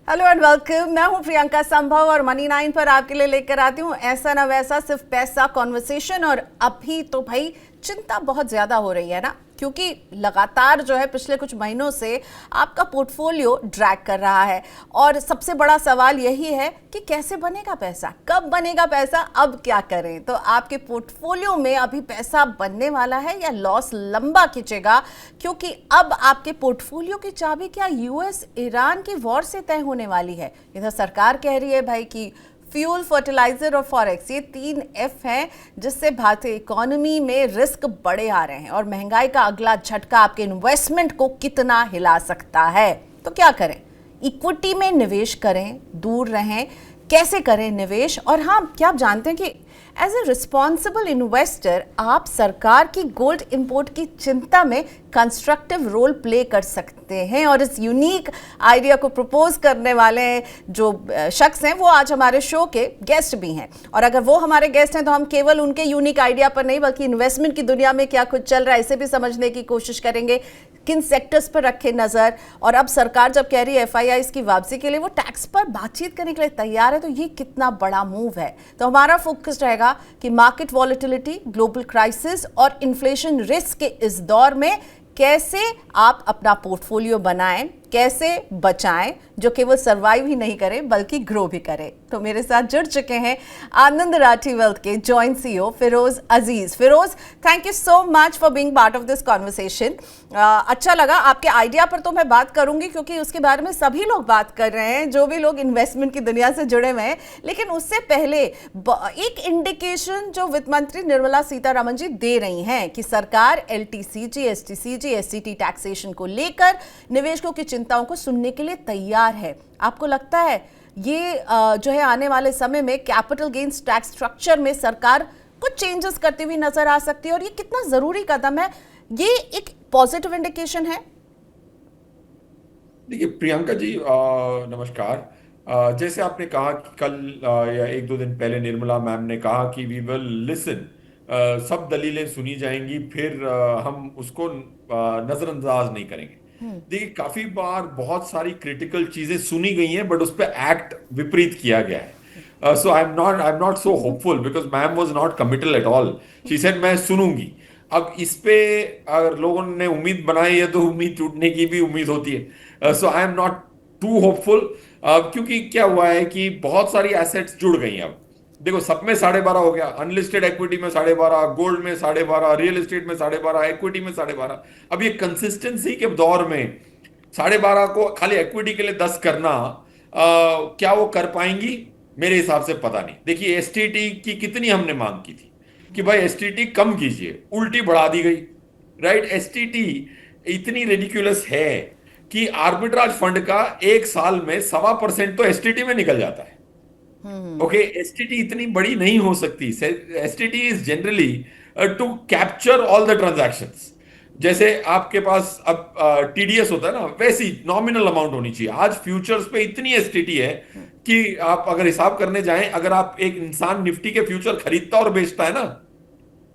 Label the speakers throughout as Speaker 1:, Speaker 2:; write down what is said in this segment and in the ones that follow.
Speaker 1: Hello and welcome. मैं हूं प्रियंका संभव और मनी 9 पर आपके लिए लेकर आती हूं ऐसा ना वैसा सिर्फ पैसा कॉन्वर्सेशन। और अभी तो भाई चिंता बहुत ज्यादा हो रही है ना, क्योंकि लगातार जो है पिछले कुछ महीनों से आपका पोर्टफोलियो ड्रैग कर रहा है। और सबसे बड़ा सवाल यही है कि कैसे बनेगा पैसा, कब बनेगा पैसा, अब क्या करें। तो आपके पोर्टफोलियो में अभी पैसा बनने वाला है या लॉस लंबा खींचेगा, क्योंकि अब आपके पोर्टफोलियो की चाबी क्या यूएस ईरान की वॉर से तय होने वाली है। इधर सरकार कह रही है भाई कि फ्यूल, फर्टिलाइजर और फॉरेक्स, ये 3 एफ हैं जिससे भारतीय इकोनॉमी में रिस्क बढ़े आ रहे हैं। और महंगाई का अगला झटका आपके इन्वेस्टमेंट को कितना हिला सकता है। तो क्या करें, इक्विटी में निवेश करें, दूर रहें, कैसे करें निवेश। और हाँ, क्या आप जानते हैं कि एज ए रिस्पॉन्सिबल इन्वेस्टर आप सरकार की गोल्ड इंपोर्ट की चिंता में कंस्ट्रक्टिव रोल प्ले कर सकते हैं। और इस यूनिक आइडिया को प्रपोज करने वाले जो शख्स हैं वो आज हमारे शो के गेस्ट भी हैं। और अगर वो हमारे गेस्ट हैं तो हम केवल उनके यूनिक आइडिया पर नहीं बल्कि इन्वेस्टमेंट की दुनिया में क्या कुछ चल रहा है इसे भी समझने की कोशिश करेंगे, किन सेक्टर्स पर रखे नजर। और अब सरकार जब कह रही है एफआईआई की वापसी के लिए वो टैक्स पर बातचीत करने के लिए तैयार है, तो ये कितना बड़ा मूव है। तो हमारा फोकस रहेगा कि मार्केट वॉलेटिलिटी, ग्लोबल क्राइसिस और इन्फ्लेशन रिस्क के इस दौर में कैसे आप अपना पोर्टफोलियो बनाएं, कैसे बचाएं जो केवल सर्वाइव ही नहीं करे बल्कि ग्रो भी करे। तो मेरे साथ जुड़ चुके हैं आनंद राठी वेल्थ के joint CEO Feroze Azeez. Feroze, thank you so much for being part of this conversation. अच्छा लगा, आपके आइडिया पर तो मैं बात करूंगी क्योंकि उसके बारे में सभी लोग बात कर रहे हैं, जो भी लोग इन्वेस्टमेंट की दुनिया से जुड़े हुए हैं। लेकिन उससे पहले एक इंडिकेशन जो वित्त मंत्री निर्मला सीतारमण जी दे रही हैं कि सरकार एलटीसीजी, एसटीसीजी, एससीटी टैक्सेशन को लेकर निवेशकों की चिंताओं को सुनने के लिए तैयार है। आपको लगता है ये जो है आने वाले समय में कैपिटल गेन्स टैक्स स्ट्रक्चर में सरकार कुछ चेंजेस करती हुई नजर आ सकती है, और ये कितना जरूरी कदम है? ये एक पॉजिटिव इंडिकेशन है?
Speaker 2: देखिए प्रियंका जी, नमस्कार। जैसे आपने कहा कि कल या एक दो दिन पहले निर्मला मैम ने कहा कि वी विल लिसन, सब दलीलें सुनी जाएंगी, फिर हम उसको नजरअंदाज नहीं करेंगे। देखिए काफी बार बहुत सारी क्रिटिकल चीजें सुनी गई हैं बट उस पर एक्ट विपरीत किया गया है। So I am not so hopeful because ma'am was not committal at all. She said मैं सुनूंगी। अब इस पे अगर लोगों ने उम्मीद बनाई है तो उम्मीद टूटने की भी उम्मीद होती है। So I am not too hopeful, क्योंकि क्या हुआ है कि बहुत सारी एसेट्स जुड़ गई हैं। अब देखो, सब में 12.5 हो गया, अनलिस्टेड इक्विटी में 12.5, गोल्ड में 12.5, रियल एस्टेट में 12.5, इक्विटी में 12.5। अब ये कंसिस्टेंसी के दौर में 12.5 को खाली इक्विटी के लिए 10 करना, क्या वो कर पाएंगी? मेरे हिसाब से पता नहीं। देखिए एसटीटी की कितनी हमने मांग की थी कि भाई एसटीटी कम कीजिए, उल्टी बढ़ा दी गई। राइट, एसटीटी इतनी रेडिकुलस है कि आर्बिट्राज फंड का एक साल में 1.25% तो एसटीटी में निकल जाता है। ओके, एसटीटी इतनी बड़ी नहीं हो सकती। STT is generally to capture all the transactions. जैसे आपके पास अब टीडीएस होता है ना, वैसी नॉमिनल अमाउंट होनी चाहिए। आज फ्यूचर्स पे इतनी एसटीटी है कि आप अगर हिसाब करने जाएं, अगर आप एक इंसान निफ्टी के फ्यूचर खरीदता और बेचता है ना,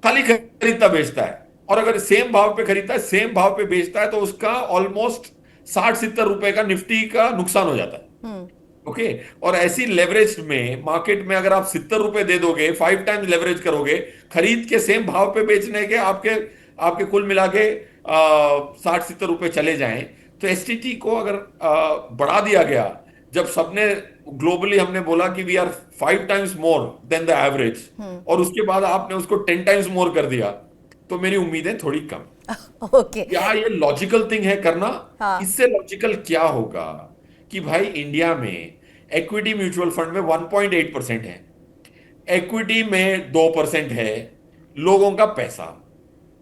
Speaker 2: खाली खरीदता बेचता है, और अगर सेम भाव पे खरीदता है सेम भाव पे बेचता है, तो उसका ऑलमोस्ट 60-70 रुपए का निफ्टी का नुकसान हो जाता है। ओके, और ऐसी लेवरेज में मार्केट में अगर आप 70 रुपए दे दोगे, 5 टाइम्स लेवरेज करोगे, खरीद के सेम भाव पे बेचने के आपके आपके कुल मिला के 60-70 रुपए चले जाएं, तो एसटीटी को अगर बढ़ा दिया गया, जब सबने ग्लोबली हमने बोला कि we are 5 times more than the average, और उसके बाद आपने उसको 10 टाइम्स मोर कर दिया, तो मेरी उम्मीदें थोड़ी कम।
Speaker 1: ओके।
Speaker 2: क्या ये लॉजिकल थिंग है करना?
Speaker 1: हाँ।
Speaker 2: इससे लॉजिकल क्या होगा कि भाई इंडिया में इक्विटी म्यूचुअल फंड में 1.8% है, इक्विटी में 2% है लोगों का पैसा,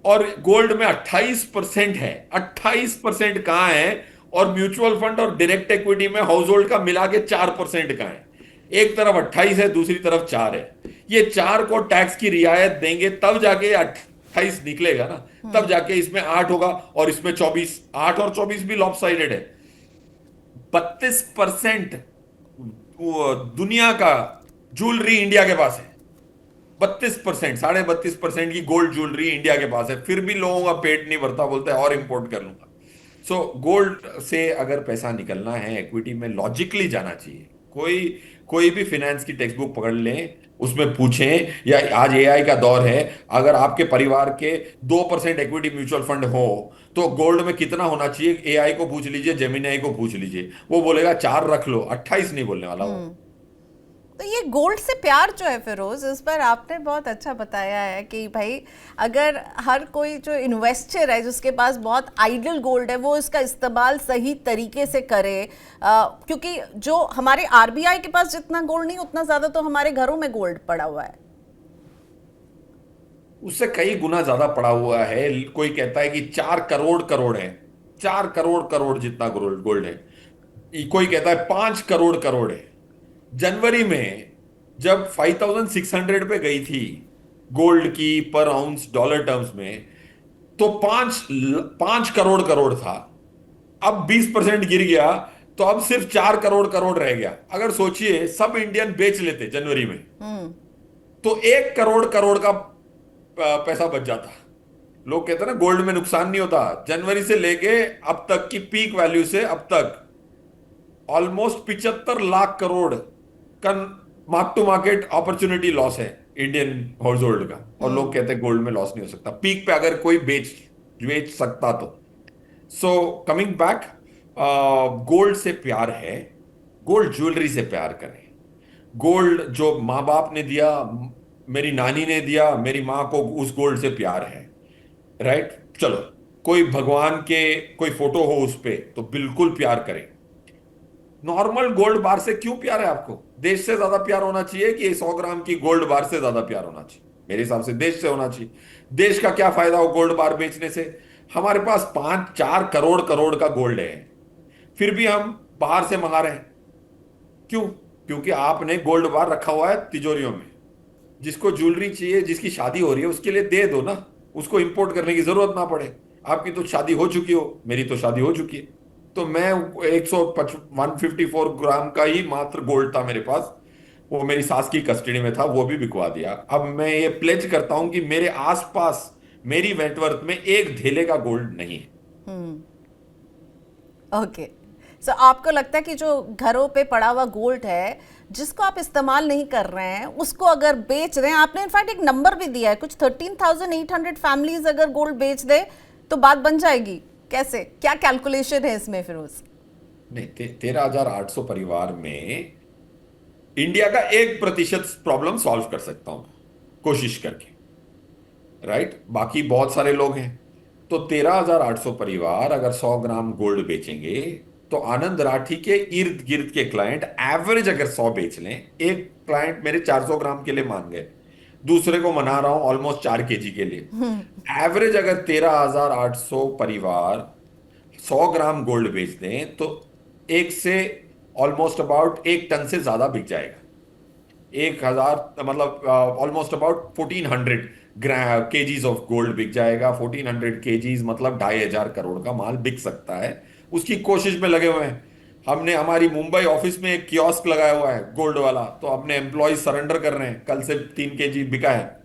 Speaker 2: और गोल्ड में 28% है। 28% कहाँ है? और म्यूचुअल फंड और डायरेक्ट इक्विटी में हाउस होल्ड का मिला के 4% का है। एक तरफ 28 है, दूसरी तरफ 4 है। ये 4 को टैक्स की रियायत देंगे तब जाके 28 निकलेगा ना, तब जाके इसमें 8 होगा और इसमें 24। 8 और 24 भी लॉपसाइडेड है। 32% दुनिया का ज्वेलरी इंडिया के पास है। 32%, 32.5% की गोल्ड ज्वेलरी इंडिया के पास है, फिर भी लोगों का पेट नहीं भरता, बोलता है और इंपोर्ट कर लूंगा। सो गोल्ड से अगर पैसा निकलना है इक्विटी में, लॉजिकली जाना चाहिए। कोई कोई भी फाइनेंस की टेक्स्ट बुक पकड़ लें, उसमें पूछें, या आज एआई का दौर है, अगर आपके परिवार के 2% इक्विटी म्यूचुअल फंड हो तो गोल्ड में कितना होना चाहिए, एआई को पूछ लीजिए, जेमिनी को पूछ लीजिए, वो बोलेगा 4 रख लो, 28 नहीं बोलने वाला वो।
Speaker 1: तो ये गोल्ड से प्यार जो है फिरोज, इस पर आपने बहुत अच्छा बताया है कि भाई अगर हर कोई जो इन्वेस्टर है जिसके पास बहुत आइडल गोल्ड है वो इसका इस्तेमाल सही तरीके से करे, क्योंकि जो हमारे आरबीआई के पास जितना गोल्ड नहीं उतना ज्यादा तो हमारे घरों में गोल्ड पड़ा हुआ है।
Speaker 2: उससे कई गुना ज्यादा पड़ा हुआ है। कोई कहता है कि 4 करोड़ करोड़ है, 4 करोड़ करोड़ जितना गोल्ड गोल्ड है। कोई कहता है 5 करोड़ करोड़ है। जनवरी में जब 5600 पे गई थी गोल्ड की पर आउंस डॉलर टर्म्स में, तो 5 करोड़ करोड़ था। अब 20% गिर गया, तो अब सिर्फ 4 करोड़ करोड़ रह गया। अगर सोचिए सब इंडियन बेच लेते जनवरी में, तो 1 करोड़ करोड़ का पैसा बच जाता। लोग कहते हैं ना गोल्ड में नुकसान नहीं होता। जनवरी से लेके अब तक की पीक वैल्यू से अब तक ऑलमोस्ट 75 लाख करोड़ का mark to market opportunity loss है इंडियन हाउस होल्ड का। और लोग कहते हैं गोल्ड में लॉस नहीं हो सकता, पीक पे अगर कोई बेच बेच सकता तो। सो कमिंग बैक, गोल्ड से प्यार है, गोल्ड ज्वेलरी से प्यार करें। गोल्ड जो माँ बाप ने दिया, मेरी नानी ने दिया, मेरी माँ को उस गोल्ड से प्यार है, राइट। चलो, कोई भगवान के कोई फोटो हो उस पे तो बिल्कुल प्यार करें। नॉर्मल गोल्ड बार से क्यों प्यार है आपको? देश से ज्यादा प्यार होना चाहिए कि 100 ग्राम की गोल्ड बार से ज्यादा प्यार होना चाहिए? मेरे हिसाब से देश से होना चाहिए। देश का क्या फायदा हो गोल्ड बार बेचने से? हमारे पास 5-4 करोड़ करोड़ का गोल्ड है, फिर भी हम बाहर से मंगा रहे हैं। क्यों? क्योंकि आपने गोल्ड बार रखा हुआ है तिजोरियों में। जिसको ज्वेलरी चाहिए, जिसकी शादी हो रही है, उसके लिए दे दो ना, उसको इंपोर्ट करने की जरूरत ना पड़े। आपकी तो शादी हो चुकी हो, मेरी तो शादी हो चुकी है। तो मैं 154 ग्राम का ही मात्र गोल्ड था मेरे पास, वो मेरी सास की कस्टडी में था, वो भी बिकवा दिया। अब मैं ये प्लेज करता हूं कि मेरे आसपास मेरी वेंटवर्थ में एक धेले का गोल्ड नहीं है।
Speaker 1: ओके, सो आपको लगता है कि जो घरों पे पड़ा हुआ गोल्ड है जिसको आप इस्तेमाल नहीं कर रहे हैं उसको अगर बेच रहे हैं, आपने इनफैक्ट एक नंबर भी दिया है, कुछ 13,800 फैमिलीज अगर गोल्ड बेच दे तो बात बन जाएगी। कैसे, क्या कैलकुलेशन है इसमें फिरोज?
Speaker 2: नहीं, 13,800 परिवार में इंडिया का 1% प्रॉब्लम सॉल्व कर सकता हूं कोशिश करके, राइट। बाकी बहुत सारे लोग हैं। तो 13,800 परिवार अगर 100 ग्राम गोल्ड बेचेंगे, तो आनंद राठी के इर्द गिर्द के क्लाइंट एवरेज अगर 100 बेच लें, एक क्लाइंट मेरे 400 ग्राम के लिए मान गए, दूसरे को मना रहा हूं ऑलमोस्ट 4 kg के लिए। एवरेज अगर 13,800 परिवार 100 ग्राम गोल्ड बेच दें, तो एक से ऑलमोस्ट अबाउट 1 टन से ज्यादा बिक जाएगा। 1,000 मतलब almost about 1400 KGs of gold बिक जाएगा। 1400 केजीज मतलब 2,500 करोड़ का माल बिक सकता है। उसकी कोशिश में लगे हुए हैं। हमने हमारी मुंबई ऑफिस में एक कियोस्क लगाया हुआ है गोल्ड वाला, तो अपने एम्प्लॉय सरेंडर कर रहे हैं, कल से 3 kg बिका है,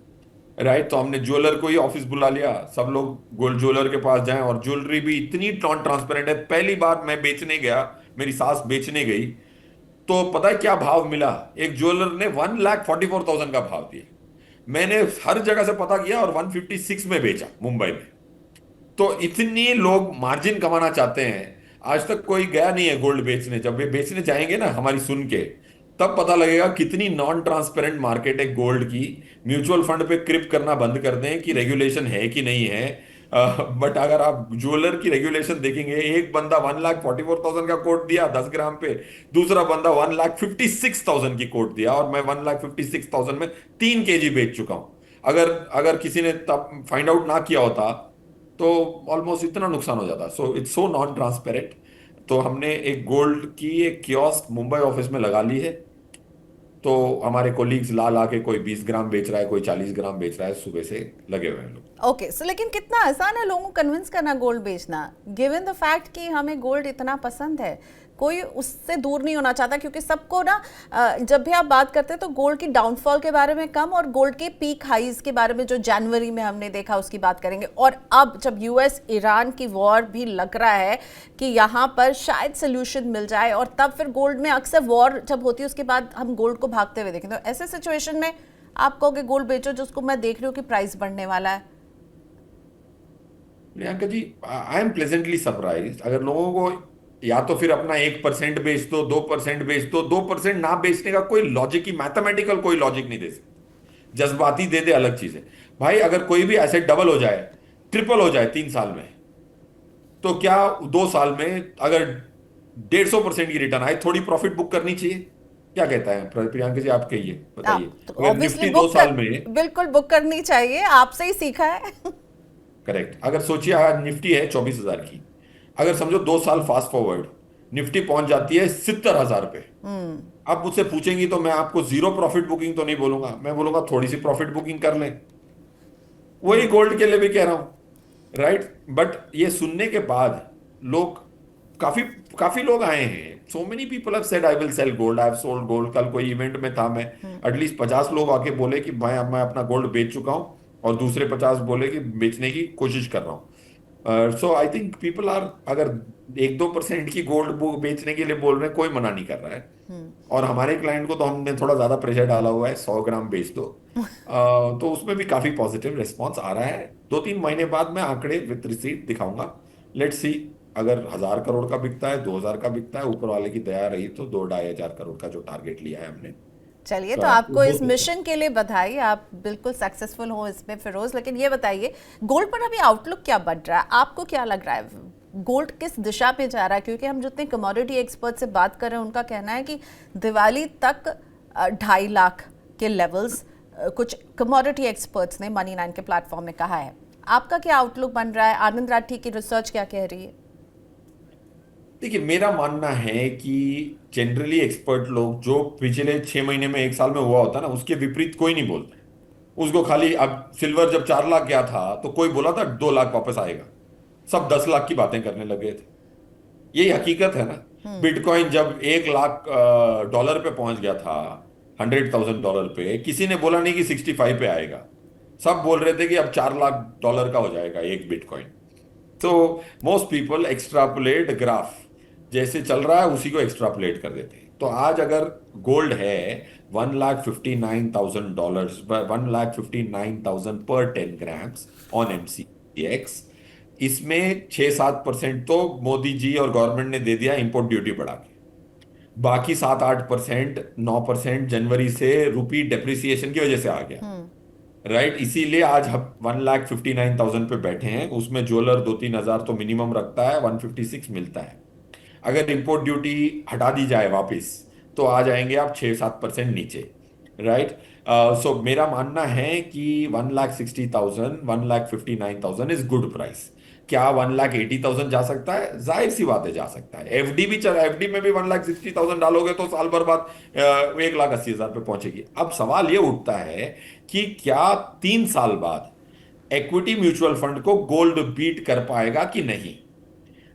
Speaker 2: राइट। तो हमने ज्वेलर को ही ऑफिस बुला लिया, सब लोग गोल्ड ज्वेलर के पास जाएं। और ज्वेलरी भी इतनी नॉन ट्रांसपेरेंट है। पहली बार मैं बेचने गया, मेरी सास बेचने गई, तो पता है क्या भाव मिला? एक ज्वेलर ने 1,44,000 का भाव दिया। मैंने हर जगह से पता किया और 156 में बेचा मुंबई में। तो इतनी लोग मार्जिन कमाना चाहते हैं। आज तक कोई गया नहीं है गोल्ड बेचने। जब वे बेचने जाएंगे ना हमारी सुन के, तब पता लगेगा कितनी नॉन ट्रांसपेरेंट मार्केट है गोल्ड की। म्यूचुअल फंड पे क्रिप करना बंद कर दें कि रेगुलेशन है कि नहीं है। बट अगर आप ज्वेलर की रेगुलेशन देखेंगे, एक बंदा 1,44,000 का कोट दिया 10 ग्राम पे, दूसरा बंदा 1,56,000 की कोट दिया, और मैं 1,56,000 में 3 kg बेच चुका हूं। अगर अगर किसी ने तब फाइंड आउट ना किया होता तो ऑलमोस्ट इतना नुकसान हो जाता। So it's so non transparent. तो हमने एक गोल्ड की एक कियोस्क मुंबई ऑफिस में लगा ली है। तो हमारे कोलीग्स ला ला के कोई 20 ग्राम बेच रहा है, कोई 40 ग्राम बेच रहा है, सुबह से लगे हुए हैं लोग।
Speaker 1: ओके, सो लेकिन कितना आसान है लोगों को कन्विंस करना गोल्ड बेचना, गिवन द फैक्ट कि हमें गोल्ड इतना पसंद है। कोई उससे दूर नहीं होना चाहता, क्योंकि सबको ना जब भी आप बात करते हैं तो गोल्ड की डाउनफॉल के बारे में कम और गोल्ड के पीक हाइज के बारे में जो जनवरी में हमने देखा उसकी बात करेंगे। और अब जब यूएस ईरान की वॉर भी लग रहा है कि यहाँ पर शायद सोल्यूशन मिल जाए, और तब फिर गोल्ड में अक्सर वॉर जब होती है उसके बाद हम गोल्ड को भागते हुए देखें, तो ऐसे सिचुएशन में आप कहोगे गोल्ड बेचो, जिसको मैं देख रही हूँ कि प्राइस बढ़ने वाला है।
Speaker 2: Priyanka ji, I am pleasantly surprise. अगर लोगों को या तो फिर अपना 1% बेच दो, 2% बेच दो, 2% ना बेचने का कोई लॉजिक ही, मैथमेटिकल कोई लॉजिक नहीं दे सकते। जज्बाती दे दे अलग चीज है। भाई अगर कोई भी एसेट डबल हो जाए, ट्रिपल हो जाए 3 साल में, तो क्या 2 साल में अगर 150% की रिटर्न आए, थोड़ी प्रॉफिट बुक करनी चाहिए? क्या कहता है प्रियंका जी, आप कहिए, बताइए।
Speaker 1: आप तो
Speaker 2: अगर
Speaker 1: ऑब्वियसली
Speaker 2: निफ्टी 2 साल में,
Speaker 1: बिल्कुल बुक करनी चाहिए, आपसे ही सीखा है।
Speaker 2: करेक्ट, अगर सोचिए आज निफ्टी है 24,000 की, अगर समझो 2 साल फास्ट फॉरवर्ड, निफ्टी पहुंच जाती है 70,000 पे। अब मुझसे पूछेंगी तो मैं आपको जीरो प्रॉफिट बुकिंग तो नहीं बोलूंगा, मैं बोलूंगा थोड़ी सी प्रॉफिट बुकिंग कर लें। वही गोल्ड के लिए भी कह रहा हूं, राइट। बट ये सुनने के बाद लोग, काफी काफी लोग आए हैं, so many people have said I will sell gold, I have sold gold. कल कोई इवेंट में था, मैं एटलीस्ट 50 लोग आके बोले कि भाई अब मैं अपना गोल्ड बेच चुका हूं, और दूसरे 50 बोले कि बेचने की कोशिश कर रहा हूं। सो आई थिंक पीपल आर, अगर 1-2% की गोल्ड बेचने के लिए बोल रहे हैं, कोई मना नहीं कर रहा है। और हमारे क्लाइंट को तो हमने थोड़ा ज्यादा प्रेशर डाला हुआ है, 100 ग्राम बेच दो। तो उसमें भी काफी पॉजिटिव रिस्पॉन्स आ रहा है। 2-3 महीने बाद मैं आंकड़े विद रिसीट दिखाऊंगा। लेट्स सी, अगर 1,000 करोड़ का बिकता है, 2,000 का बिकता है, ऊपर वाले की दया रही तो 2-2.5 हजार करोड़ का जो टारगेट लिया है हमने,
Speaker 1: चलिए,
Speaker 2: तो
Speaker 1: तो
Speaker 2: आपको
Speaker 1: आपको
Speaker 2: हो
Speaker 1: इस
Speaker 2: सकता है।
Speaker 1: मिशन के लिए बधाई, आप बिल्कुल सक्सेसफुल हो इसमें फिरोज। लेकिन ये बताइए, गोल्ड पर अभी आउटलुक क्या बढ़ रहा है, आपको क्या लग रहा है गोल्ड किस दिशा पे जा रहा है? क्योंकि हम जितने कमोडिटी एक्सपर्ट से बात कर रहे हैं उनका कहना है कि दिवाली तक 2.5 लाख के लेवल्स, कुछ कमोडिटी एक्सपर्ट्स ने मनी 9 के प्लेटफॉर्म में कहा है। आपका क्या आउटलुक बन रहा है? आनंद राठी की रिसर्च क्या कह रही है?
Speaker 2: देखिए, मेरा मानना है कि जनरली एक्सपर्ट लोग जो पिछले 6 महीने में, 1 साल में हुआ होता है ना, उसके विपरीत कोई नहीं बोलता। उसको खाली, अब सिल्वर जब 4 लाख गया था तो कोई बोला था 2 लाख वापस आएगा, सब 10 लाख की बातें करने लगे थे। यही हकीकत है ना। बिटकॉइन जब 1 लाख डॉलर पे पहुंच गया था, $100,000 पे, किसी ने बोला नहीं कि 65 पे आएगा। सब बोल रहे थे कि अब 4 लाख डॉलर का हो जाएगा एक बिटकॉइन। तो मोस्ट पीपल एक्स्ट्रापोलेट ग्राफ, जैसे चल रहा है उसी को एक्स्ट्रापोलेट कर देते हैं। तो आज अगर गोल्ड है $1,59,000, 1,59,000 पर 10 ग्राम्स ऑन MCX, इसमें 6-7% तो मोदी जी और गवर्नमेंट ने दे दिया इंपोर्ट ड्यूटी बढ़ा के। बाकी 7-8%, 9% जनवरी से रुपी डेप्रिसिएशन की वजह से आ गया, राइट। इसीलिए आज हम 1,59,000 पे बैठे हैं। उसमें ज्वेलर 2-3 हजार तो मिनिमम रखता है, 156 मिलता है। अगर इंपोर्ट ड्यूटी हटा दी जाए वापस, तो आ जाएंगे आप 6-7% नीचे, राइट। सो मेरा मानना है कि 1,60,000, 1,59,000 इज गुड प्राइस। क्या 1,80,000 जा सकता है? जाहिर सी बात है, जा सकता है। एफडी भी चला, एफडी में भी 1,60,000 डालोगे तो साल भर बाद 1,80,000 पे पहुंचेगी। अब सवाल ये उठता है कि क्या 3 साल बाद इक्विटी म्यूचुअल फंड को गोल्ड बीट कर पाएगा कि नहीं,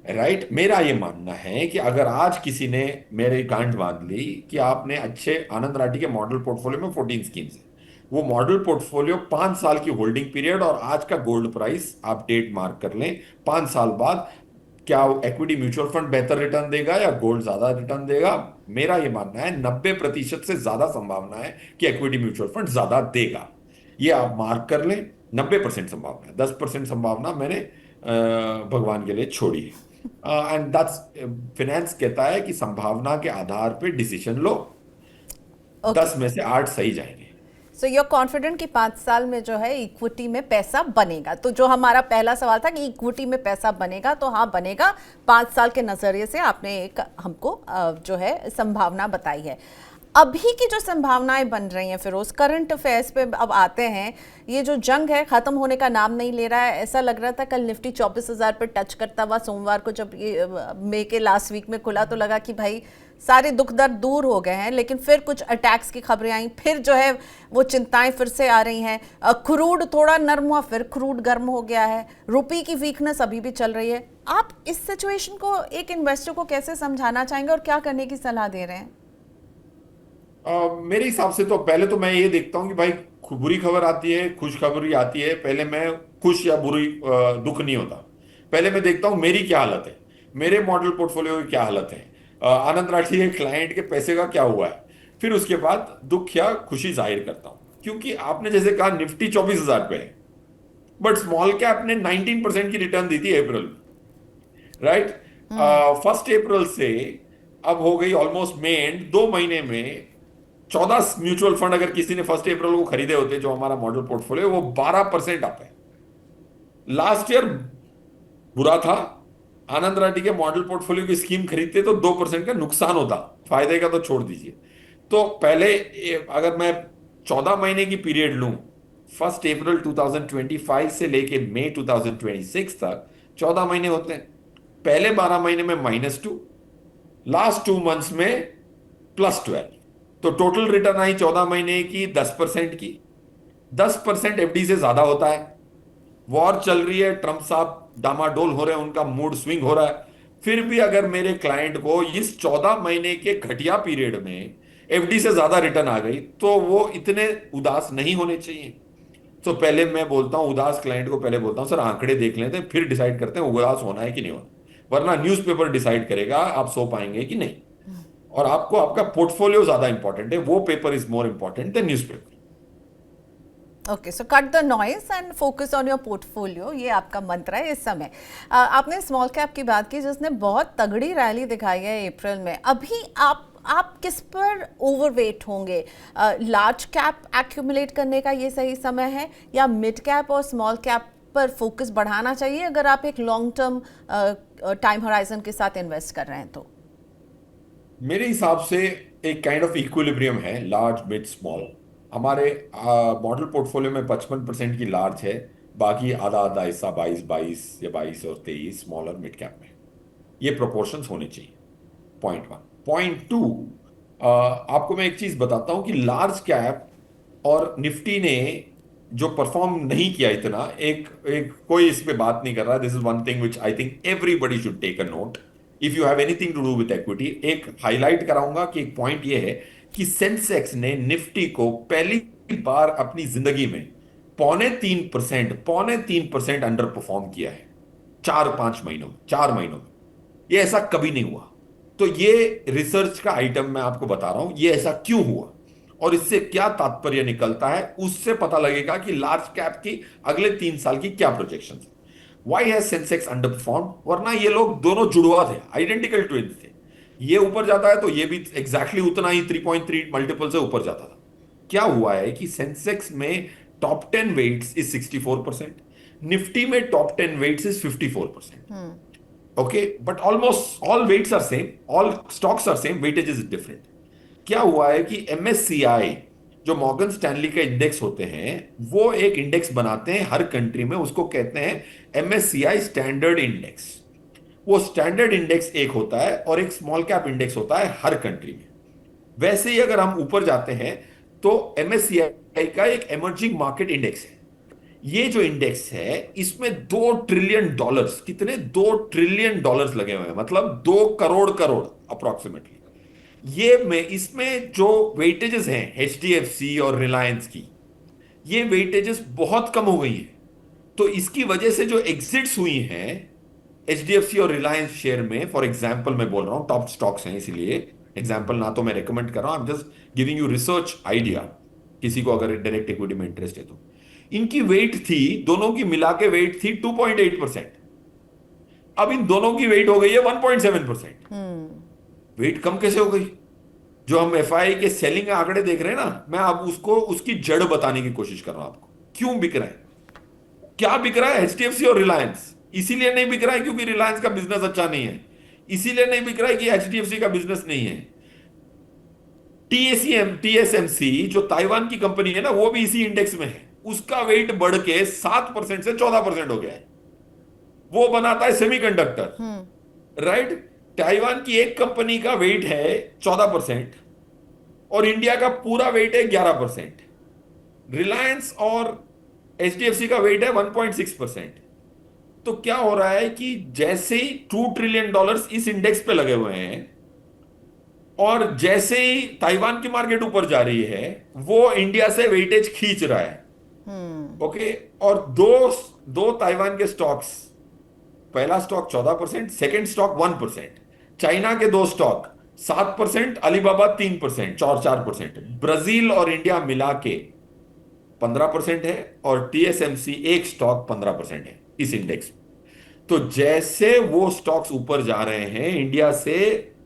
Speaker 2: राइट। मेरा ये मानना है कि अगर आज किसी ने मेरी गांठ बांध ली कि आपने अच्छे, आनंद राठी के मॉडल पोर्टफोलियो में 14 स्कीम्स है, वो मॉडल पोर्टफोलियो 5 साल की होल्डिंग पीरियड और आज का गोल्ड प्राइस आप डेट मार्क कर लें, 5 साल बाद क्या इक्विटी म्यूचुअल फंड बेहतर रिटर्न देगा या गोल्ड ज्यादा रिटर्न देगा? मेरा ये मानना है 90% से ज्यादा संभावना है कि इक्विटी म्यूचुअल फंड ज्यादा देगा। ये आप मार्क कर लें, 90% संभावना है। 10% संभावना मैंने भगवान के लिए छोड़ी है। एंड दैट्स, फाइनेंस कहता है कि संभावना के आधार पे डिसीजन लो।
Speaker 1: ओके,
Speaker 2: 10 में से 8 सही जाएंगे।
Speaker 1: सो यू आर कॉन्फिडेंट कि 5 साल में जो है इक्विटी में पैसा बनेगा? तो जो हमारा पहला सवाल था कि इक्विटी में पैसा बनेगा, तो हाँ बनेगा। 5 साल के नजरिए से आपने एक हमको जो है संभावना बताई है। अभी की जो संभावनाएं बन रही हैं फिरोज, करंट अफेयर्स पे अब आते हैं। ये जो जंग है खत्म होने का नाम नहीं ले रहा है। ऐसा लग रहा था कल निफ्टी 24,000 पर टच करता हुआ, सोमवार को जब ये मई के लास्ट वीक में खुला तो लगा कि भाई सारे दुख दर्द दूर हो गए हैं, लेकिन फिर कुछ अटैक्स की खबरें आई, फिर जो है वो चिंताएं फिर से आ रही हैं। क्रूड थोड़ा नर्म हुआ, फिर क्रूड गर्म हो गया है। रुपये की वीकनेस अभी भी चल रही है। आप इस सिचुएशन को एक इन्वेस्टर को कैसे समझाना चाहेंगे और क्या करने की सलाह दे रहे हैं?
Speaker 2: मेरे हिसाब से तो पहले तो मैं ये देखता हूँ कि भाई बुरी खबर आती है, खुश खबरी आती है, पहले मैं खुश या बुरी दुख नहीं होता। पहले मैं देखता हूँ मेरी क्या हालत है, मेरे मॉडल पोर्टफोलियो की क्या हालत है, आनंद राठी के क्लाइंट के पैसे का क्या हुआ है। फिर उसके बाद दुख या खुशी जाहिर करता हूँ, क्योंकि आपने जैसे कहा निफ्टी 24,000 पे है, बट स्मॉल कैप ने 19% की रिटर्न दी थी अप्रैल में, राइट। 1 अप्रैल से अब हो गई ऑलमोस्ट मे एंड, 2 महीने में 14 म्यूचुअल फंड अगर किसी ने 1 अप्रैल को खरीदे होते, जो हमारा मॉडल पोर्टफोलियो, वो 12% आता है। लास्ट ईयर बुरा था, आनंद राठी के मॉडल पोर्टफोलियो की स्कीम खरीदते तो 2% का नुकसान होता, फायदे का तो छोड़ दीजिए। तो पहले अगर मैं 14 महीने की पीरियड लूं, 1 अप्रैल 2025 से लेके मई 2026 तक 14 महीने होते हैं। पहले 12 महीने में -2, लास्ट 2 मंथ्स में +12, तो टोटल रिटर्न आई 14 महीने की 10% की। 10% एफडी से ज्यादा होता है। वॉर चल रही है, ट्रंप साहब डामाडोल हो रहे हैं, उनका मूड स्विंग हो रहा है, फिर भी अगर मेरे क्लाइंट को इस 14 महीने के घटिया पीरियड में एफडी से ज्यादा रिटर्न आ गई, तो वो इतने उदास नहीं होने चाहिए। तो पहले मैं बोलता हूं उदास क्लाइंट को, पहले बोलता हूं सर आंकड़े देख लेते हैं, फिर डिसाइड करते हैं उदास होना है कि नहीं होना, वरना न्यूज़पेपर डिसाइड करेगा आप सो पाएंगे कि नहीं। और आपको आपका पोर्टफोलियो ज्यादा इंपॉर्टेंट है, वो paper is more important than newspaper.
Speaker 1: Okay, so cut the noise and focus on your portfolio, ये आपका मंत्र है इस समय। आपने स्मॉल कैप की बात की जिसने बहुत तगड़ी रैली दिखाई है अप्रैल में। अभी आप किस पर ओवरवेट होंगे? लार्ज कैप एक्यूमुलेट करने का ये सही समय है, या मिड कैप और स्मॉल कैप पर फोकस बढ़ाना चाहिए अगर आप एक लॉन्ग टर्म टाइम होराइजन के साथ इन्वेस्ट कर रहे हैं तो?
Speaker 2: मेरे हिसाब से एक काइंड ऑफ इक्विलिब्रियम है, लार्ज मिड स्मॉल। हमारे मॉडल पोर्टफोलियो में 55% की लार्ज है, बाकी आधा आधा हिस्सा 22-22 या 22 और 23 स्मॉल और मिड कैप में। ये प्रोपोर्शंस होने चाहिए, पॉइंट 1। पॉइंट 2, आपको मैं एक चीज बताता हूं कि लार्ज कैप और निफ्टी ने जो परफॉर्म नहीं किया इतना, एक एक कोई इस पे बात नहीं कर रहा। This is one thing which I think everybody should take a note if you have anything to do with equity. एक हाईलाइट कराऊंगा कि एक पॉइंट ये है कि सेंसेक्स ने निफ्टी को पहली बार अपनी जिंदगी में 3.5% अंडर परफॉर्म किया है 4-5 महीनों में, 4 महीनों में। ये ऐसा कभी नहीं हुआ। तो ये रिसर्च का आइटम मैं आपको बता रहा हूं, ये ऐसा क्यों हुआ और इससे क्या तात्पर्य निकलता है, उससे पता लगेगा कि लार्ज कैप की अगले 3 साल की क्या प्रोजेक्शन है। Why has Sensex underperform? वरना ये लोग दोनों जुड़वा थे, आइडेंटिकल ट्विंस थे। ये ऊपर जाता है तो ये भी एग्जैक्टली उतना ही 3.3 मल्टीपल से ऊपर जाता था। क्या हुआ है कि सेंसेक्स में टॉप 10 वेट्स इज 64%, निफ्टी में top 10 weights is 54%। Okay, but almost all weights are same, all stocks are same, weightage is different. क्या हुआ है कि एमएससीआई, जो मॉर्गन स्टैनली के इंडेक्स होते हैं, वो एक इंडेक्स बनाते हैं हर कंट्री में, उसको कहते हैं एमएससीआई स्टैंडर्ड इंडेक्स। वो स्टैंडर्ड इंडेक्स एक होता है और एक स्मॉल कैप इंडेक्स होता है हर कंट्री में। वैसे ही अगर हम ऊपर जाते हैं तो एमएससीआई का एक इमर्जिंग मार्केट इंडेक्स है। ये जो इंडेक्स है इसमें $2 ट्रिलियन, कितने $2 ट्रिलियन लगे हुए हैं, मतलब 2 करोड़ करोड़ अप्रोक्सीमेटली। ये में इसमें जो वेटेजेस हैं एचडीएफसी और रिलायंस की, ये वेटेजेस बहुत कम हो गई हैं। तो इसकी वजह से जो एग्जिट्स हुई हैं एचडीएफसी और रिलायंस शेयर में, फॉर एग्जांपल मैं बोल रहा हूं, टॉप स्टॉक्स हैं इसीलिए एग्जांपल, ना तो मैं रेकमेंड कर रहा हूं, I am just giving you research idea, किसी को अगर डायरेक्ट इक्विटी में इंटरेस्ट है तो। इनकी वेट थी, दोनों की मिला के वेट थी 2.8%, अब इन दोनों की वेट हो गई है 1.7%। वेट कम कैसे हो गई? जो हम एफआई के सेलिंग आंकड़े देख रहे हैं ना, मैं अब उसको उसकी जड़ बताने की कोशिश कर रहा हूं आपको। क्यों बिक रहा है, क्या बिक रहा है? एचडीएफसी और रिलायंस। इसीलिए नहीं बिक रहा है क्योंकि रिलायंस का बिजनेस अच्छा नहीं है, इसीलिए नहीं बिक रहा है कि एचडीएफसी का बिजनेस नहीं है। टीएसएमसी जो ताइवान की कंपनी है ना, वो भी इसी इंडेक्स में है, उसका वेट बढ़ के 7% से 14% हो गया है। वो बनाता है सेमीकंडक्टर, राइट। ताइवान की एक कंपनी का वेट है 14% और इंडिया का पूरा वेट है 11%। रिलायंस और एचडीएफसी का वेट है 1.6%। तो क्या हो रहा है कि जैसे ही $2 ट्रिलियन इस इंडेक्स पे लगे हुए हैं और जैसे ही ताइवान की मार्केट ऊपर जा रही है, वो इंडिया से वेटेज खींच रहा है। ओके। और दो दो ताइवान के स्टॉक्स, पहला स्टॉक 14%, सेकेंड स्टॉक 1%। चाइना के दो स्टॉक 7%, अलीबाबा 3%, 4%। ब्राजील और इंडिया मिला के 15% है और टीएसएमसी एक स्टॉक 15% है इस इंडेक्स। तो जैसे वो स्टॉक्स ऊपर जा रहे हैं, इंडिया से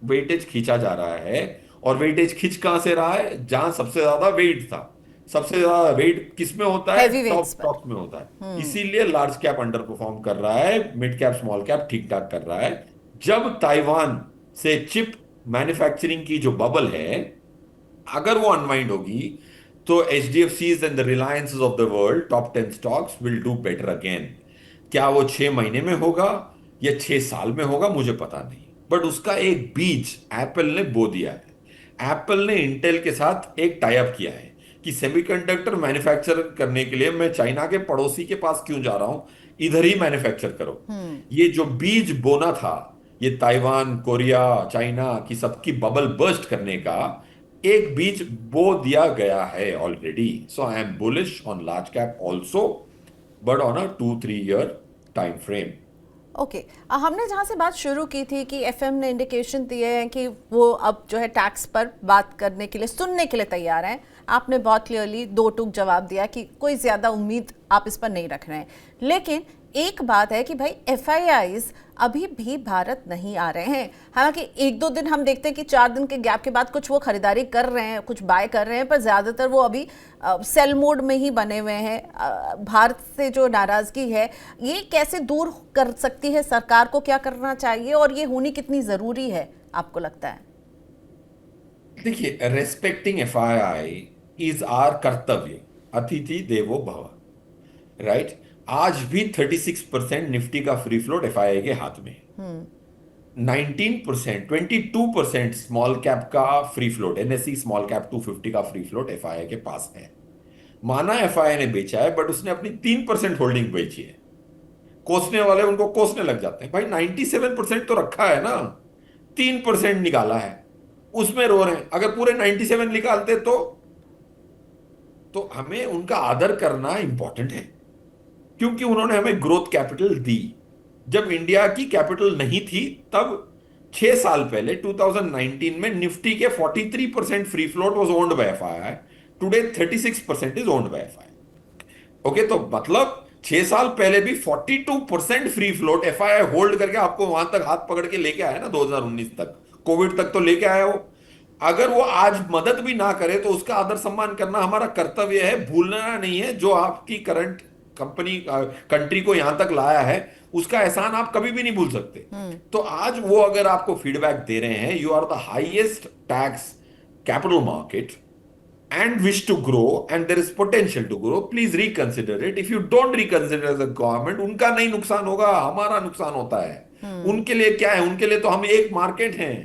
Speaker 2: वेटेज खींचा जा रहा है। और वेटेज खींच कहां से रहा है? जहां सबसे ज्यादा वेट था। सबसे ज्यादा वेट किस में होता है?
Speaker 1: हैवी
Speaker 2: टॉप
Speaker 1: वेट्स पर।
Speaker 2: स्टॉक्स में होता है। इसीलिए लार्ज कैप अंडर परफॉर्म कर रहा है, मिड कैप स्मॉल कैप ठीक ठाक कर रहा है। जब ताइवान से चिप मैन्युफैक्चरिंग की जो बबल है, अगर वो अनवाइंड होगी, तो HDFCs and the Reliances of the world, top 10 stocks will do better again. क्या वो 6 महीने में होगा या 6 साल में होगा, मुझे पता नहीं। बट उसका एक बीज एप्पल ने बो दिया है। एप्पल ने इंटेल के साथ एक टाई अप किया है कि सेमीकंडक्टर मैन्युफैक्चर करने के लिए मैं चाइना के पड़ोसी के पास क्यों जा रहा हूं, इधर ही मैन्युफैक्चर करो। ये जो बीज बोना था, ये ताइवान, कोरिया, चाइना की सबकी बबल बर्स्ट करने का एक बीज बो दिया गया है already. So I M bullish on large cap also, but on a 2-3 year time frame.
Speaker 1: Okay हमने जहाँ से बात शुरू की थी कि एफएम ने इंडिकेशन दिए हैं कि वो अब जो है टैक्स पर बात करने के लिए, सुनने के लिए तैयार हैं। आपने बहुत क्लियरली दो टूक जवाब दिया कि कोई ज़्यादा उम्मीद आप इस पर नहीं रख रहे हैं। लेकिन एक बात है कि भाई एफआईआईज अभी भी भारत नहीं आ रहे हैं। हालांकि एक दो दिन हम देखते हैं कि 4 दिन के गैप के बाद कुछ वो खरीदारी कर रहे हैं, कुछ बाय कर रहे हैं, पर ज़्यादातर वो अभी सेल मोड में ही बने हुए हैं। भारत से जो नाराज़गी है, ये कैसे दूर कर सकती है सरकार को? क्या करना चाहिए और ये होनी कितनी ज़रूरी है आपको लगता है?
Speaker 2: देखिए, रेस्पेक्टिंग एफआईआई इज आर कर्तव्य। अतिथि देवो भव, राइट। आज भी 36% निफ्टी का फ्री फ्लोट एफआईआई के हाथ में है। 19%, 22% स्मॉल कैप का free float, NSC small cap 250 का फ्री फ्लोट एफआईआई के पास है। माना एफआईआई ने बेचा है, बट उसने अपनी 3% होल्डिंग बेची है। कोसने वाले उनको कोसने लग जाते हैं। भाई 97% तो रखा है ना, 3% निकाला है, उसमें रो रहे हैं। अगर पूरे 97 निकालते तो हमें उनका आदर करना इंपॉर्टेंट है, क्योंकि उन्होंने हमें ग्रोथ कैपिटल दी। जब इंडिया की कैपिटल नहीं थी, तब 6 साल पहले 2019 में निफ्टी के 43% free float was owned by FII. Today 36% is owned by FII. Okay, तो मतलब 6 साल पहले भी 42% फ्री फ्लोट एफआईआई होल्ड करके आपको वहां तक हाथ पकड़ के लेके आया ना, 2019 तक, कोविड तक तो लेके आया वो। अगर वो आज मदद भी ना करे तो उसका आदर सम्मान करना हमारा कर्तव्य है। भूलना नहीं है, जो आपकी करंट कंपनी कंट्री को यहां तक लाया है, उसका एहसान आप कभी भी नहीं भूल सकते। तो आज वो अगर आपको फीडबैक दे रहे हैं, you are the highest tax capital market and wish to grow and there is potential to grow, please reconsider it. If you don't reconsider the government, उनका नहीं नुकसान होगा, हमारा नुकसान होता है। उनके लिए क्या है? उनके लिए तो हम एक मार्केट हैं।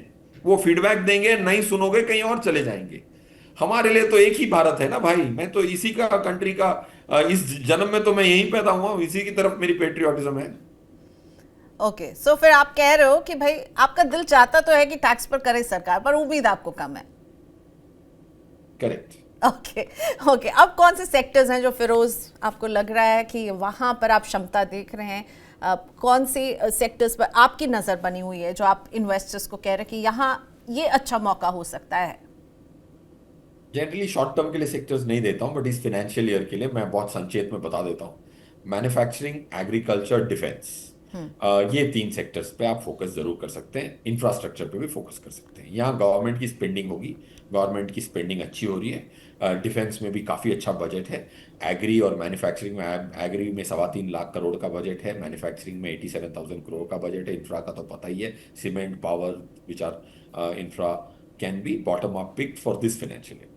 Speaker 2: वो फीडबैक देंगे, नहीं सुनोगे कहीं और चले जाएंगे। हमारे लिए तो एक ही भारत है ना भाई। मैं तो इसी का कंट्री का, इस जन्म में तो मैं यहीं पैदा हुआ हूं, इसी की तरफ मेरी पेट्रियोटिज्म है।
Speaker 1: ओके सो फिर आप कह रहे हो कि भाई आपका दिल चाहता तो है कि टैक्स पर करे सरकार, पर उम्मीद आपको कम है।
Speaker 2: करेक्ट।
Speaker 1: ओके ओके अब कौन से सेक्टर्स हैं जो फिरोज आपको लग रहा है कि वहां पर आप क्षमता देख रहे हैं? कौन से सेक्टर्स पर आपकी नजर बनी हुई है जो आप इन्वेस्टर्स को कह रहे हैं कि यहाँ ये अच्छा मौका हो सकता है?
Speaker 2: जनरली शॉर्ट टर्म के लिए सेक्टर्स नहीं देता हूं, बट इस फाइनेंशियल ईयर के लिए मैं बहुत संक्षेप में बता देता हूं। मैन्युफैक्चरिंग, एग्रीकल्चर, डिफेंस, ये 3 सेक्टर्स पे आप फोकस जरूर कर सकते हैं। इंफ्रास्ट्रक्चर पे भी फोकस कर सकते हैं। यहाँ गवर्नमेंट की स्पेंडिंग होगी, गवर्नमेंट की स्पेंडिंग अच्छी हो रही है। डिफेंस में भी काफ़ी अच्छा बजट है। एग्री और मैन्युफैक्चरिंग में, एग्री में 3.25 लाख करोड़ का बजट है, मैन्युफैक्चरिंग में 87,000 करोड़ का बजट है। इंफ्रा का तो पता ही है, cement, power, which are infra can be bottom up pick for this financial year.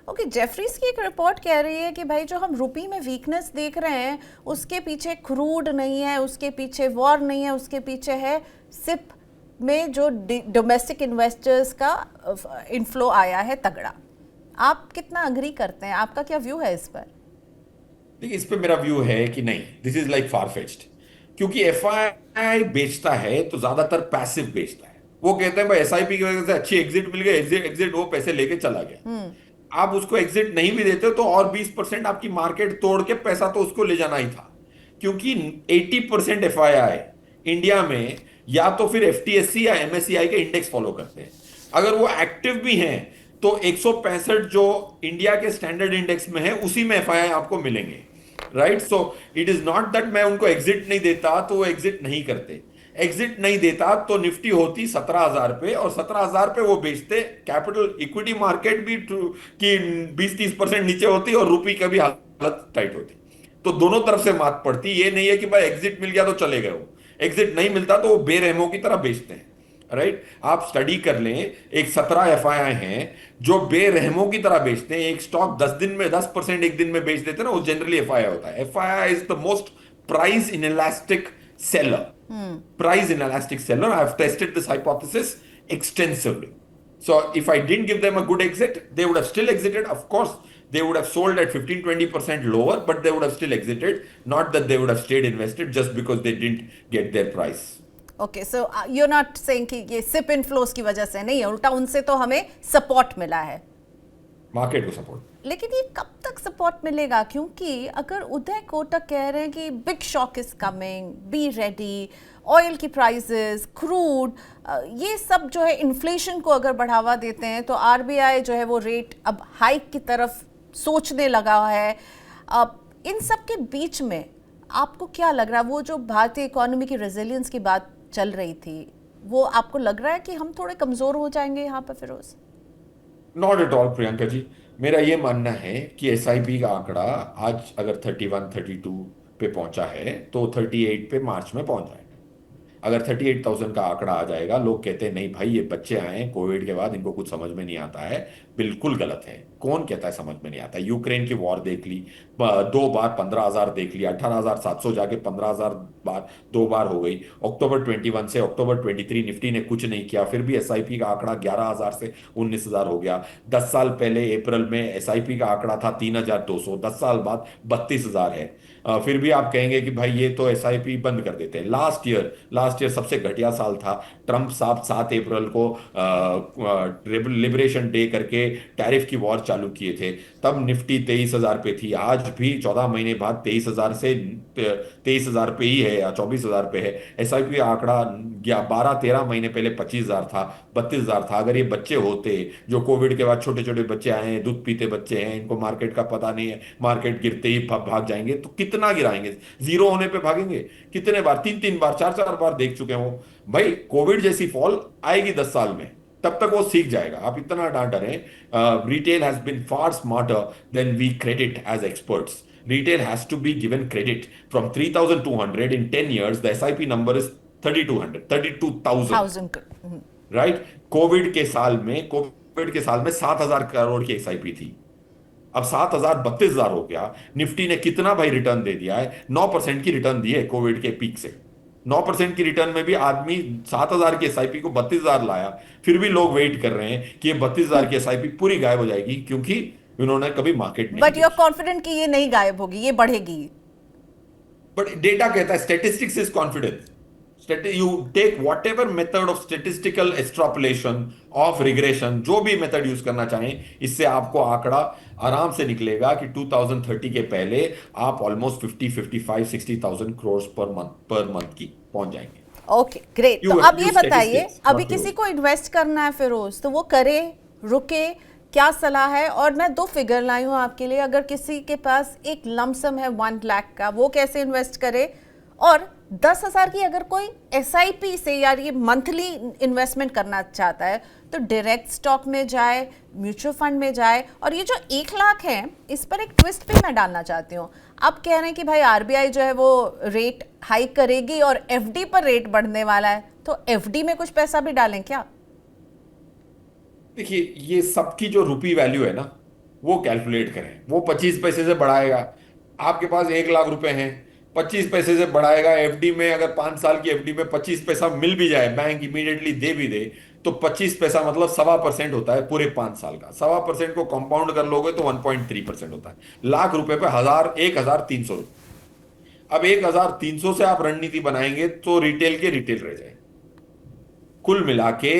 Speaker 1: Okay Jefferies की एक रिपोर्ट कह रही है कि भाई जो हम रुपी में वीकनेस देख रहे हैं, उसके पीछे क्रूड नहीं है, उसके पीछे वॉर नहीं है, उसके पीछे है सिर्फ में जो डोमेस्टिक इन्वेस्टर्स का इनफ्लो आया है तगड़ा, आप कितना अग्री करते हैं? आपका क्या व्यू है इस पर?
Speaker 2: देखिए, इस पे मेरा व्यू है कि नहीं, this is like far fetched. क्योंकि एफआई बेचता है तो ज्यादातर पैसिव बेचता है। वो कहते हैं भाई एसआईपी की वजह से अच्छी एग्जिट मिल गई, एग्जिट एग्जिट वो पैसे लेके चला गया। आप उसको एग्जिट नहीं भी देते हो तो और 20% आपकी मार्केट तोड़ के पैसा तो उसको ले जाना ही था। क्योंकि 80% एफआईआई इंडिया में या तो फिर एफटीएससी या एमएससीआई के इंडेक्स फॉलो करते हैं। अगर वो एक्टिव भी हैं तो 165 जो इंडिया के स्टैंडर्ड इंडेक्स में है उसी में एफआईआई आपको मिलेंगे। Right, so it is not that मैं उनको एग्जिट नहीं देता तो वो एग्जिट नहीं करते। एग्जिट नहीं देता तो निफ्टी होती 17,000 पे, और 17,000 पे वो बेचते। कैपिटल इक्विटी मार्केट भी की 20-30% नीचे होती और रुपी का भी हालत टाइट होती। तो दोनों तरफ से मात पड़ती। ये नहीं है कि भाई एग्जिट मिल गया तो चले गए, वो एग्जिट नहीं मिलता तो वो बेरहमों की तरह बेचते हैं। राइट, आप स्टडी कर लें, एक 17 एफआईआई हैं जो बेरहमों की तरह बेचते हैं। एक स्टॉक 10 दिन में 10% एक दिन में बेच देते हैं ना, वो जनरली एफआईआई होता है। FII is the most price inelastic seller. Price inelastic seller. I have tested this hypothesis extensively. So if I didn't give them a good exit, they would have still exited. Of course, they would have sold at 15-20% lower, but they would have still exited. Not that they would have stayed invested just because they didn't get their price.
Speaker 1: Okay, so you are not saying कि ये SIP inflows की वजह से नहीं है, उल्टा उनसे तो हमें सपोर्ट मिला है,
Speaker 2: मार्केट को सपोर्ट।
Speaker 1: लेकिन ये कब तक सपोर्ट मिलेगा? क्योंकि अगर उदय कोटक कह रहे हैं कि big shock is coming, be ready, oil की प्राइसेस, क्रूड, ये सब जो है इन्फ्लेशन को अगर बढ़ावा देते हैं, तो आरबीआई जो है वो रेट अब हाइक की तरफ सोचने लगा है। अब इन सब के बीच में आपको क्या लग रहा है, वो जो भारतीय इकोनॉमी की रेजिलियंस की बात चल रही थी, वो आपको लग रहा है कि हम थोड़े कमजोर हो जाएंगे यहाँ पर Firoz?
Speaker 2: Not at all Priyanka ji. मेरा यह मानना है कि एसआईपी का आंकड़ा आज अगर 31-32 पे पहुंचा है तो 38 पे मार्च में पहुंच जाएगा। अगर 38,000 का आंकड़ा आ जाएगा, लोग कहते हैं नहीं भाई ये बच्चे आए हैं कोविड के बाद, इनको कुछ समझ में नहीं आता है। बिल्कुल गलत है। कौन कहता है समझ में नहीं आता? यूक्रेन की वॉर देख ली, 2 बार 15,000 देख लिया, 18,700 जाके 15,000 बार 2 बार हो गई। अक्टूबर 21 से अक्टूबर 23 निफ्टी ने कुछ नहीं किया, फिर भी एसआईपी का आंकड़ा 11,000 से 19,000 हो गया। 10 साल पहले अप्रैल में एसआईपी का आंकड़ा था 3,200, 10 साल बाद 32,000 है। फिर भी आप कहेंगे कि भाई ये तो एसआईपी बंद कर देते हैं। लास्ट ईयर सबसे घटिया साल था। ट्रंप साहब 7 अप्रैल को लिबरेशन डे करके टैरिफ की वॉर चालू किए थे, तब निफ्टी 23,000 पे थी। आज भी 14 महीने बाद 23,000 से 23,000 पे ही है या 24,000 पे है। एसआईपी आंकड़ा 12-13 महीने पहले 25,000 था, 32,000 था। अगर ये बच्चे होते जो कोविड के बाद छोटे छोटे बच्चे आए हैं, दूध पीते बच्चे हैं, इनको मार्केट का पता नहीं है, मार्केट गिरते ही भाग जाएंगे, तो कितना गिराएंगे? जीरो होने पे भागेंगे। कितने बार, 3-3 बार 4-4 बार देख चुके हो भाई। कोविड जैसी फॉल आएगी 10 साल में, तब तक वो सीख जाएगा। आप इतना ना डरें। Retail has been far smarter than we credit as experts. Retail has to be given credit. From 3,200 in 10 years, the SIP number is 32,000. Right. Covid के साल में 7,000 करोड़ की एसआईपी थी। अब 7,000 32,000 हो गया। निफ्टी ने कितना भाई रिटर्न दे दिया है? 9% की रिटर्न दी है कोविड के पीक से। 9% की रिटर्न में भी आदमी 7,000 की एसआईपी को 32,000 लाया। फिर भी लोग वेट कर रहे हैं कि ये 32,000 की एसआईपी पूरी गायब हो जाएगी, क्योंकि उन्होंने कभी मार्केट नहीं।
Speaker 1: बट यू आर कॉन्फिडेंट कि ये नहीं गायब होगी, ये बढ़ेगी?
Speaker 2: बट डेटा कहता है, statistics is confidence. You take whatever method of statistical extrapolation of regression, जो भी मेथड यूज करना चाहें, इससे आपको आंकड़ा आराम से निकलेगा कि 2030 के पहले आप ऑलमोस्ट 50-55-60,000 करोड़ पर मंथ की पहुंच जाएंगे।
Speaker 1: Okay, great. तो अब ये बताइए, अभी किसी को इन्वेस्ट करना है फिरोज, तो वो करे, रुके, क्या सलाह है? और मैं 2 फिगर लाई हूं आपके लिए। अगर किसी के पास एक लमसम है 1 लाख का, वो कैसे इन्वेस्ट करे? और 10,000 की अगर कोई एसआईपी से यार ये मंथली इन्वेस्टमेंट करना चाहता है, तो डायरेक्ट स्टॉक में जाए, म्यूचुअल फंड में जाए? और ये जो 1 लाख है, इस पर एक ट्विस्ट भी मैं डालना चाहती हूँ। आप कह रहे हैं कि भाई आरबीआई जो है वो रेट हाइक करेगी और एफडी पर रेट बढ़ने वाला है, तो एफडी में कुछ पैसा भी डालें क्या?
Speaker 2: देखिए, ये सबकी जो रुपी वैल्यू है ना, वो कैलकुलेट करें। वो 25 पैसे से बढ़ाएगा। आपके पास 1 लाख रुपए हैं, 25 पैसे से बढ़ाएगा। एफडी में अगर 5 साल की एफडी में 25 पैसा मिल भी जाए, बैंक इमीडिएटली दे भी दे, तो 25 पैसा मतलब 1.25% होता है पूरे 5 साल का। 1.25% को कंपाउंड कर लोगे तो 1.3% होता है। लाख रुपए पे 1,300 रुपये। अब 1,300 से आप रणनीति बनाएंगे तो रिटेल के रिटेल रह जाए। कुल मिला के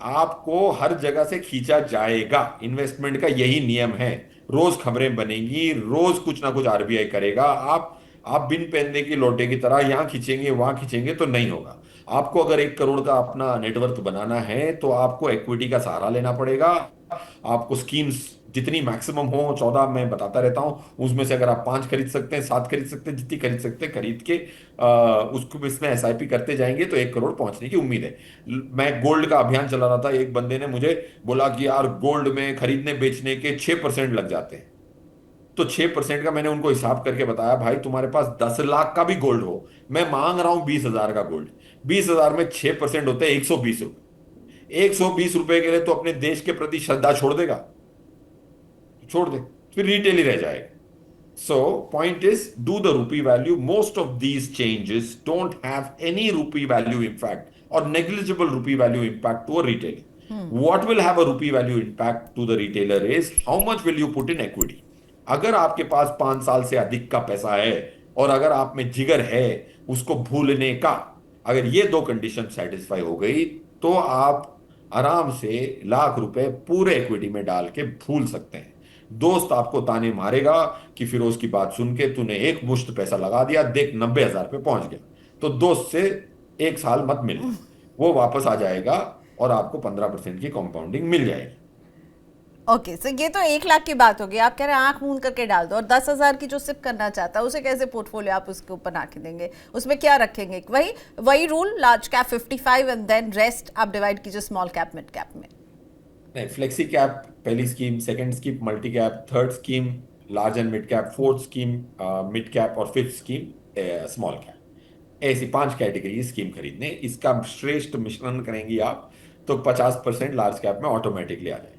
Speaker 2: आपको हर जगह से खींचा जाएगा। इन्वेस्टमेंट का यही नियम है। रोज खबरें बनेंगी, रोज कुछ ना कुछ आरबीआई करेगा। आप बिन पहनने की लोटे की तरह यहां खींचेंगे वहां खींचेंगे तो नहीं होगा। आपको अगर 1 करोड़ का अपना नेटवर्थ बनाना है तो आपको इक्विटी का सहारा लेना पड़ेगा। आपको स्कीम्स जितनी मैक्सिमम हो, 14 मैं बताता रहता हूं, उसमें से अगर आप 5 खरीद सकते हैं, 7 खरीद सकते हैं, जितनी खरीद सकते हैं खरीद के उसको इसमें एसआईपी करते जाएंगे तो 1 करोड़ पहुंचने की उम्मीद है। मैं गोल्ड का अभियान चला रहा था, एक बंदे ने मुझे बोला कि यार गोल्ड में खरीदने बेचने के 6% लग जाते हैं। तो 6% का मैंने उनको हिसाब करके बताया, भाई तुम्हारे पास 10 लाख का भी गोल्ड हो, मैं मांग रहा हूं 20,000 का गोल्ड, 20,000 में 6% होते हैं 120 रुपए। 120 रुपए के लिए तो अपने देश के प्रति श्रद्धा छोड़ देगा, छोड़ दे, फिर रिटेल ही रह जाएगा। So, point is, do the rupee value. Most of these changes don't have any rupee value impact or negligible rupee value impact to a retailer. What will have a rupee value impact to the retailer is how much will you put in equity. अगर आपके पास 5 साल से अधिक का पैसा है और अगर आप में जिगर है उसको भूलने का, अगर ये दो कंडीशन सेटिस्फाई हो गई तो आप आराम से लाख रुपए पूरे इक्विटी में डाल के भूल सकते हैं। दोस्त आपको ताने मारेगा कि फिरोज की बात सुन के तूने एक मुश्त पैसा लगा दिया, देख 90,000 पे पहुंच गया। तो दोस्त से 1 साल मत मिलना, वो वापस आ जाएगा और आपको 15% की कंपाउंडिंग मिल जाएगी।
Speaker 1: ओके सो ये तो 1 लाख की बात होगी, आप कह रहे हैं आंख मूंद करके डाल दो। और 10,000 की जो सिप करना चाहता है उसे कैसे पोर्टफोलियो आप उसके ऊपर बना के देंगे, उसमें क्या रखेंगे? वही rule, large cap 55 and then rest आप डिवाइड कीजिए स्मॉल कैप मिड कैप में।
Speaker 2: नहीं, फ्लेक्सी कैप पहली स्कीम, second scheme multi cap, third scheme large and mid cap, fourth scheme mid cap और फिफ्थ स्कीम स्मॉल कैप। ऐसी 5 category scheme खरीदने, इसका श्रेष्ठ मिश्रण करेंगी आप तो 50% लार्ज कैप में ऑटोमेटिकली आ जाएगा।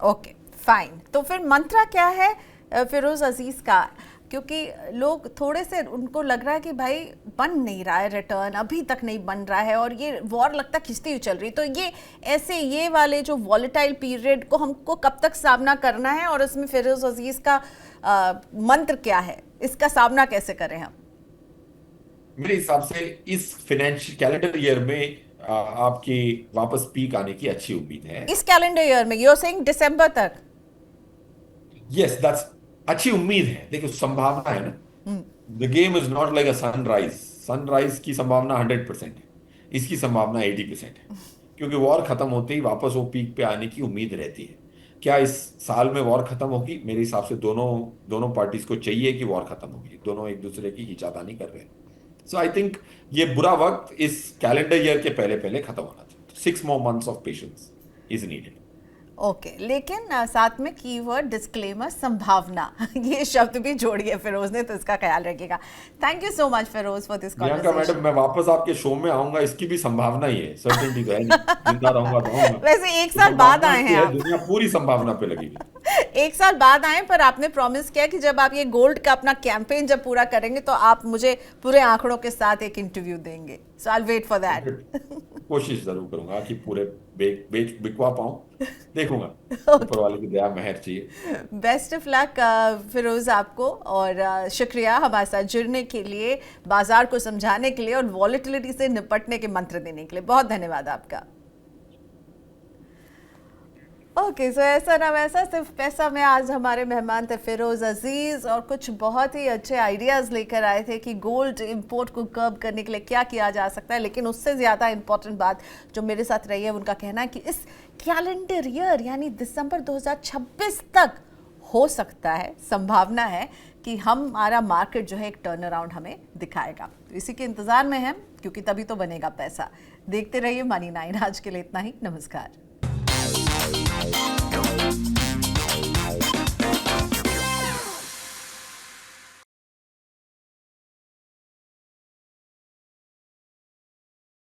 Speaker 1: ओके फाइन, तो फिर मंत्रा क्या है फिरोज अजीज का? क्योंकि लोग थोड़े से उनको लग रहा है कि भाई बन नहीं रहा है रिटर्न, अभी तक नहीं बन रहा है और ये वॉर लगता खिंचती हुई चल रही, तो ये वाले जो वॉलेटाइल पीरियड को हमको कब तक सामना करना है और इसमें फिरोज अजीज का मंत्र क्या है, इसका सामना कैसे करें हम?
Speaker 2: मेरे हिसाब से इस फाइनेंशियल कैलेंडर ईयर में आपकी वापस पीक आने की अच्छी उम्मीद है।
Speaker 1: इस कैलेंडर ईयर में, यू आर सेइंग दिसंबर तक?
Speaker 2: यस, दैट्स अच्छी उम्मीद है। देखो संभावना है ना, the game is not like a sunrise. Sunrise की संभावना 100% है, इसकी संभावना 80% है, क्योंकि वॉर खत्म होते ही वापस वो पीक पे आने की उम्मीद रहती है। क्या इस साल में वॉर खत्म होगी? मेरे हिसाब से दोनों पार्टीज को चाहिए कि वॉर खत्म होगी, दोनों एक दूसरे की खींचातानी कर रहे हैं। सो आई थिंक ये बुरा वक्त इस कैलेंडर ईयर के पहले पहले खत्म होना चाहिए। 6 more months of patience is needed.
Speaker 1: Okay लेकिन साथ में कीवर्ड डिस्क्लेमर संभावना ये शब्द भी जोड़िए फिरोज ने, तो इसका ख्याल रखिएगा। Thank you so much Feroze for this
Speaker 2: Priyanka madam, मैं वापस आपके शो में आऊंगा, इसकी भी संभावना ही है, सर्टेनिटी तो है नहीं, जिंदा रहूंगा तो आऊंगा।
Speaker 1: वैसे 1 साल बाद आए हैं आप,
Speaker 2: दुनिया पूरी संभावना पे लगी हुई।
Speaker 1: 1 साल बाद आए, पर आपने प्रॉमिस किया कि जब आप ये गोल्ड का अपना कैंपेन जब पूरा करेंगे तो आप मुझे पूरे आंकड़ों के साथ एक इंटरव्यू देंगे। So I will wait for that.
Speaker 2: कोशिश जरूर करूंगा कि पूरे बिकवा पाऊं, देखूंगा। ऊपर वाले की दया मेहर चाहिए।
Speaker 1: बेस्ट ऑफ लक फिरोज आपको, और शुक्रिया हमारे साथ जुड़ने के लिए, बाजार को समझाने के लिए और वॉलेटिलिटी से निपटने के मंत्र देने के लिए। बहुत धन्यवाद आपका। ओके सो ऐसा ना वैसा सिर्फ पैसा में आज हमारे मेहमान थे फिरोज अजीज, और कुछ बहुत ही अच्छे आइडियाज़ लेकर आए थे कि गोल्ड इंपोर्ट को कर्ब करने के लिए क्या किया जा सकता है। लेकिन उससे ज़्यादा इंपॉर्टेंट बात जो मेरे साथ रही है उनका कहना है कि इस कैलेंडर ईयर यानी दिसंबर 2026 तक हो सकता है, संभावना है कि हमारा मार्केट जो है एक टर्न अराउंड हमें दिखाएगा। तो इसी के इंतज़ार में है, क्योंकि तभी तो बनेगा पैसा। देखते रहिए मनी 9। आज के लिए इतना ही, नमस्कार।